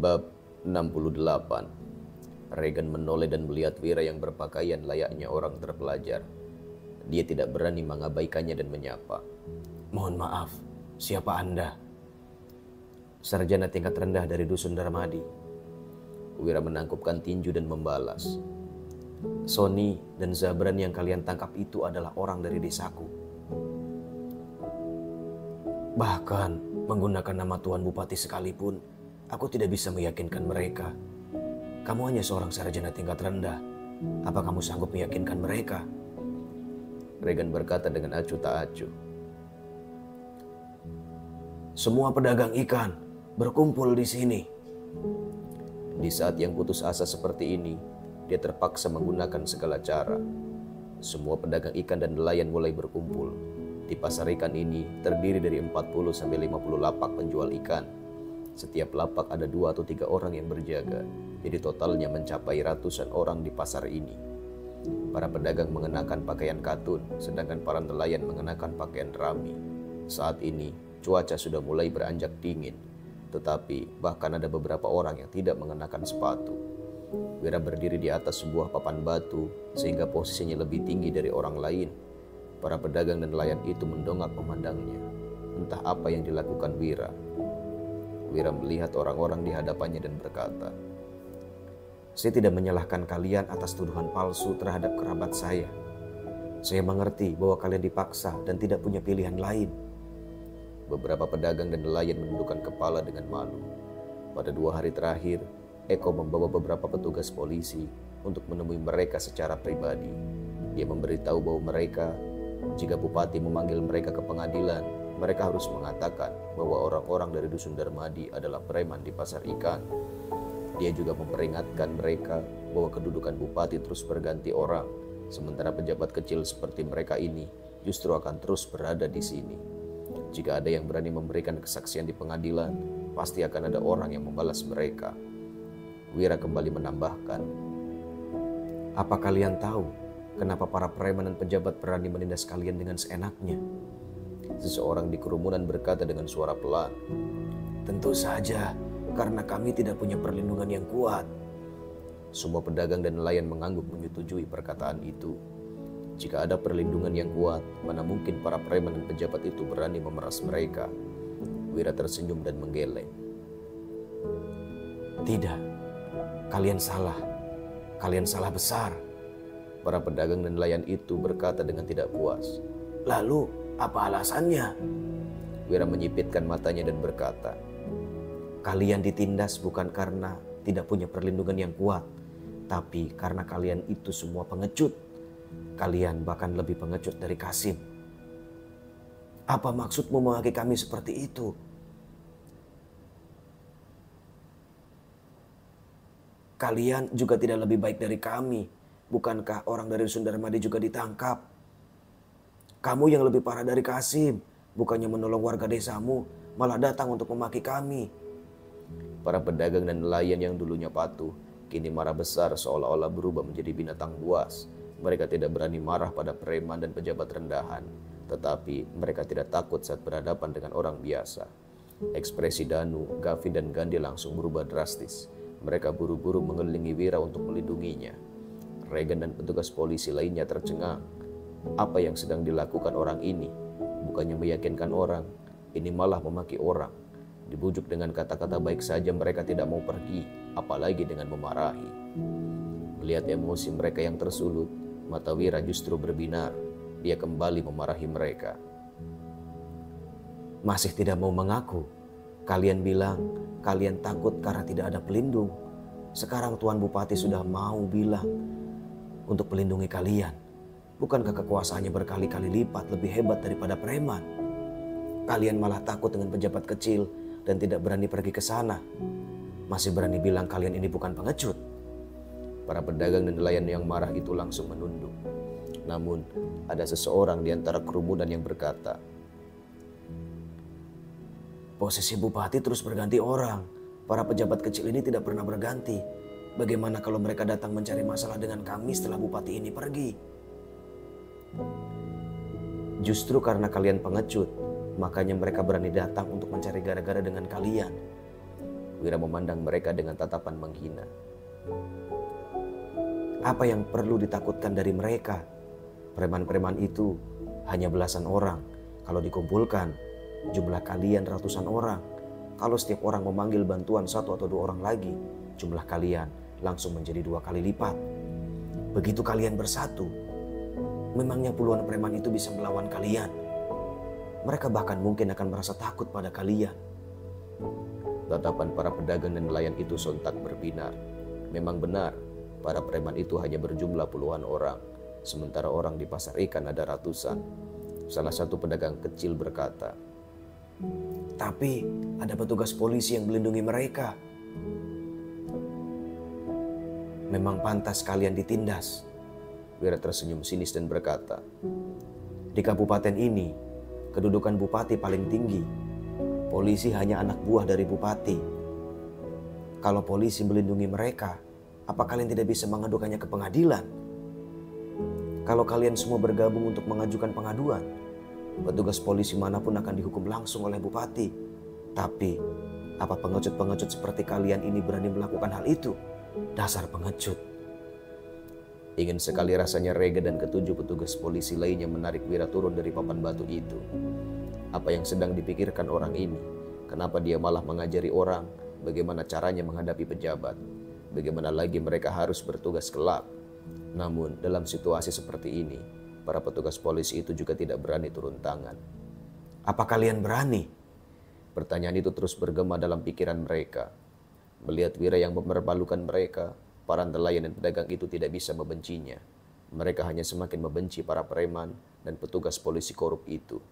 Bab 68. Regan menoleh dan melihat Wira yang berpakaian layaknya orang terpelajar. Dia tidak berani mengabaikannya dan menyapa. Mohon maaf, siapa Anda? Sarjana tingkat rendah dari Dusun Darmadi. Wira menangkupkan tinju dan membalas. Sony dan Zabran yang kalian tangkap itu adalah orang dari desaku. Bahkan menggunakan nama Tuan Bupati sekalipun, aku tidak bisa meyakinkan mereka. Kamu hanya seorang sarjana tingkat rendah. Apa kamu sanggup meyakinkan mereka? Regan berkata dengan acuh tak acuh. Semua pedagang ikan berkumpul di sini. Di saat yang putus asa seperti ini, dia terpaksa menggunakan segala cara. Semua pedagang ikan dan nelayan mulai berkumpul. Di pasar ikan ini terdiri dari 40-50 lapak penjual ikan. Setiap lapak ada 2 atau 3 orang yang berjaga. Jadi totalnya mencapai ratusan orang di pasar ini. Para pedagang mengenakan pakaian katun, sedangkan para nelayan mengenakan pakaian rami. Saat ini cuaca sudah mulai beranjak dingin. Tetapi bahkan ada beberapa orang yang tidak mengenakan sepatu. Wira berdiri di atas sebuah papan batu sehingga posisinya lebih tinggi dari orang lain. Para pedagang dan nelayan itu mendongak memandangnya. Entah apa yang dilakukan Wira. Wira melihat orang-orang di hadapannya dan berkata, saya tidak menyalahkan kalian atas tuduhan palsu terhadap kerabat saya. Saya mengerti bahwa kalian dipaksa dan tidak punya pilihan lain. Beberapa pedagang dan nelayan menundukkan kepala dengan malu. Pada 2 hari terakhir, Eko membawa beberapa petugas polisi untuk menemui mereka secara pribadi. Dia memberitahu bahwa jika Bupati memanggil mereka ke pengadilan, mereka harus mengatakan bahwa orang-orang dari Dusun Darmadi adalah preman di pasar ikan. Dia juga memperingatkan mereka bahwa kedudukan Bupati terus berganti orang, sementara pejabat kecil seperti mereka ini justru akan terus berada di sini. Jika ada yang berani memberikan kesaksian di pengadilan, pasti akan ada orang yang membalas mereka. Wira kembali menambahkan, apa kalian tahu kenapa para preman dan pejabat berani menindas kalian dengan seenaknya? Seseorang di kerumunan berkata dengan suara pelan. Tentu saja, karena kami tidak punya perlindungan yang kuat. Semua pedagang dan nelayan mengangguk menyetujui perkataan itu. Jika ada perlindungan yang kuat, mana mungkin para preman dan pejabat itu berani memeras mereka. Wira tersenyum dan menggeleng. Tidak, kalian salah. Kalian salah besar. Para pedagang dan nelayan itu berkata dengan tidak puas. Lalu, apa alasannya? Wira menyipitkan matanya dan berkata, kalian ditindas bukan karena tidak punya perlindungan yang kuat, tapi karena kalian itu semua pengecut. Kalian bahkan lebih pengecut dari Kasim. Apa maksudmu memaki kami seperti itu? Kalian juga tidak lebih baik dari kami. Bukankah orang dari Dusun Darmadi juga ditangkap? Kamu yang lebih parah dari Kasim. Bukannya menolong warga desamu, malah datang untuk memaki kami. Para pedagang dan nelayan yang dulunya patuh, kini marah besar seolah-olah berubah menjadi binatang buas. Mereka tidak berani marah pada preman dan pejabat rendahan, tetapi mereka tidak takut saat berhadapan dengan orang biasa. Ekspresi Danu, Gavin dan Gandhi langsung berubah drastis. Mereka buru-buru mengelilingi Wira untuk melindunginya. Regan dan petugas polisi lainnya tercengang. Apa yang sedang dilakukan orang ini? Bukannya meyakinkan orang, ini malah memaki orang. Dibujuk dengan kata-kata baik saja mereka tidak mau pergi, apalagi dengan memarahi. Melihat emosi mereka yang tersulut, mata Wira justru berbinar. Dia kembali memarahi mereka. Masih tidak mau mengaku? Kalian bilang kalian takut karena tidak ada pelindung. Sekarang Tuan Bupati sudah mau bilang untuk melindungi kalian. Bukankah kekuasaannya berkali-kali lipat lebih hebat daripada preman? Kalian malah takut dengan pejabat kecil dan tidak berani pergi ke sana. Masih berani bilang kalian ini bukan pengecut. Para pedagang dan nelayan yang marah itu langsung menunduk. Namun ada seseorang di antara kerumunan yang berkata, posisi Bupati terus berganti orang. Para pejabat kecil ini tidak pernah berganti. Bagaimana kalau mereka datang mencari masalah dengan kami setelah Bupati ini pergi? Justru karena kalian pengecut, makanya mereka berani datang untuk mencari gara-gara dengan kalian. Wira memandang mereka dengan tatapan menghina. Apa yang perlu ditakutkan dari mereka? Preman-preman itu hanya belasan orang. Kalau dikumpulkan, jumlah kalian ratusan orang. Kalau setiap orang memanggil bantuan satu atau dua orang lagi, jumlah kalian langsung menjadi 2 kali lipat. Begitu kalian bersatu, memangnya puluhan preman itu bisa melawan kalian? Mereka bahkan mungkin akan merasa takut pada kalian. Tatapan para pedagang dan nelayan itu sontak berbinar. Memang benar, para preman itu hanya berjumlah puluhan orang, sementara orang di pasar ikan ada ratusan. Salah satu pedagang kecil berkata, "Tapi ada petugas polisi yang melindungi mereka. Memang pantas kalian ditindas." Wira tersenyum sinis dan berkata, "Di kabupaten ini, kedudukan bupati paling tinggi. Polisi hanya anak buah dari bupati. Kalau polisi melindungi mereka, apa kalian tidak bisa mengadukannya ke pengadilan? Kalau kalian semua bergabung untuk mengajukan pengaduan, petugas polisi manapun akan dihukum langsung oleh bupati. Tapi, apa pengecut-pengecut seperti kalian ini berani melakukan hal itu? Dasar pengecut." Ingin sekali rasanya Rega dan ketujuh petugas polisi lainnya menarik Wira turun dari papan batu itu. Apa yang sedang dipikirkan orang ini? Kenapa dia malah mengajari orang bagaimana caranya menghadapi pejabat? Bagaimana lagi mereka harus bertugas kelak? Namun dalam situasi seperti ini, para petugas polisi itu juga tidak berani turun tangan. "Apa kalian berani?" Pertanyaan itu terus bergema dalam pikiran mereka. Melihat Wira yang mempermalukan mereka, para nelayan dan pedagang itu tidak bisa membencinya. Mereka hanya semakin membenci para preman dan petugas polisi korup itu.